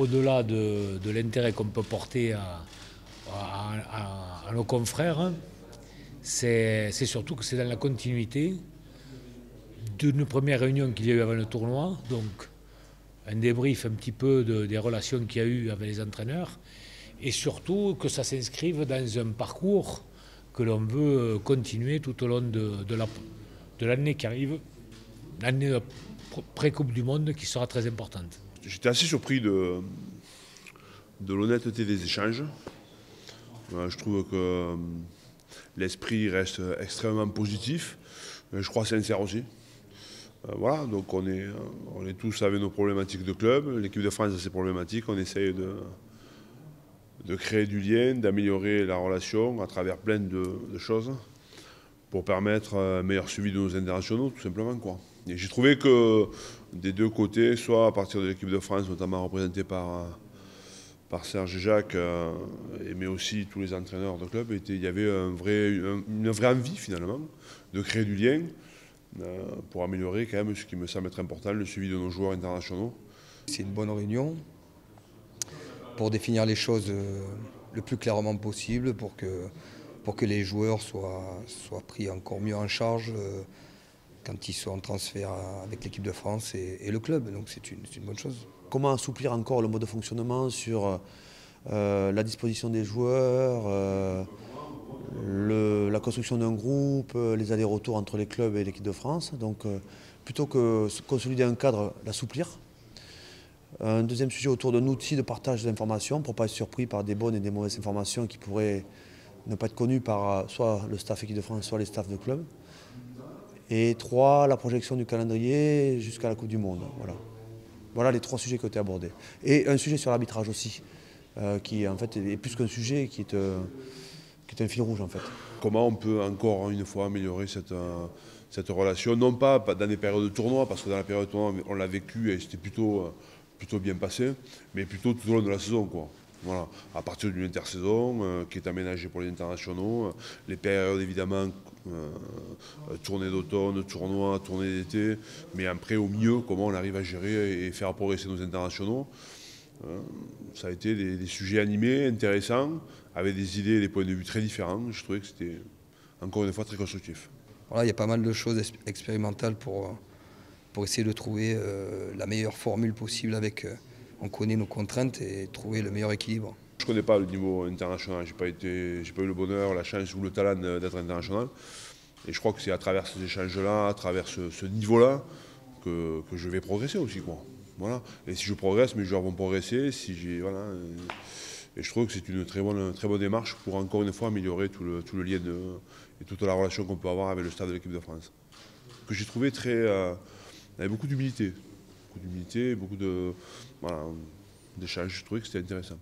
Au-delà de l'intérêt qu'on peut porter à nos confrères, c'est surtout que c'est dans la continuité d'une première réunion qu'il y a eu avant le tournoi, donc un débrief un petit peu des relations qu'il y a eu avec les entraîneurs, et surtout que ça s'inscrive dans un parcours que l'on veut continuer tout au long de l'année qui arrive, l'année pré-Coupe du Monde qui sera très importante. J'étais assez surpris de l'honnêteté des échanges. Je trouve que l'esprit reste extrêmement positif, je crois sincère aussi. Voilà, donc on est tous avec nos problématiques de club, l'équipe de France a ses problématiques, on essaye de créer du lien, d'améliorer la relation à travers plein de choses pour permettre un meilleur suivi de nos internationaux, tout simplement, quoi. Et j'ai trouvé que des deux côtés, soit à partir de l'équipe de France, notamment représentée par Serge et Jacques, mais aussi tous les entraîneurs de club, il y avait une vraie envie finalement de créer du lien pour améliorer quand même ce qui me semble être important, le suivi de nos joueurs internationaux. C'est une bonne réunion pour définir les choses le plus clairement possible, pour que les joueurs soient pris encore mieux en charge quand ils sont en transfert avec l'équipe de France et le club. Donc c'est une bonne chose. Comment assouplir encore le mode de fonctionnement sur la disposition des joueurs, la construction d'un groupe, les allers-retours entre les clubs et l'équipe de France. Donc plutôt que consolider un cadre, l'assouplir. Un deuxième sujet autour d'un outil de partage d'informations pour ne pas être surpris par des bonnes et des mauvaises informations qui pourraient ne pas être connues par soit le staff équipe de France, soit les staffs de club. Et 3, la projection du calendrier jusqu'à la Coupe du Monde. Voilà les 3 sujets qui ont été abordés. Et un sujet sur l'arbitrage aussi, qui en fait est plus qu'un sujet, qui est un fil rouge en fait. Comment on peut encore une fois améliorer cette relation, non pas dans les périodes de tournoi, parce que dans la période de tournoi on l'a vécu et c'était plutôt bien passé, mais plutôt tout au long de la saison, quoi. Voilà. À partir d'une intersaison qui est aménagée pour les internationaux, les périodes évidemment, tournée d'automne, tournoi, tournée d'été, mais après au milieu, comment on arrive à gérer et faire progresser nos internationaux. Ça a été des sujets animés, intéressants, avec des idées et des points de vue très différents. Je trouvais que c'était encore une fois très constructif. Voilà, il y a pas mal de choses expérimentales pour essayer de trouver la meilleure formule possible avec... on connaît nos contraintes et trouver le meilleur équilibre. Je ne connais pas le niveau international, j'ai pas eu le bonheur, la chance ou le talent d'être international. Et je crois que c'est à travers ces échanges-là, à travers ce niveau-là, que je vais progresser aussi, quoi. Voilà. Et si je progresse, mes joueurs vont progresser. Voilà. Et je trouve que c'est une très bonne démarche pour encore une fois améliorer tout le lien et toute la relation qu'on peut avoir avec le staff de l'équipe de France. Que j'ai trouvé avec beaucoup d'humilité. Beaucoup d'échanges. Je trouvais que c'était intéressant.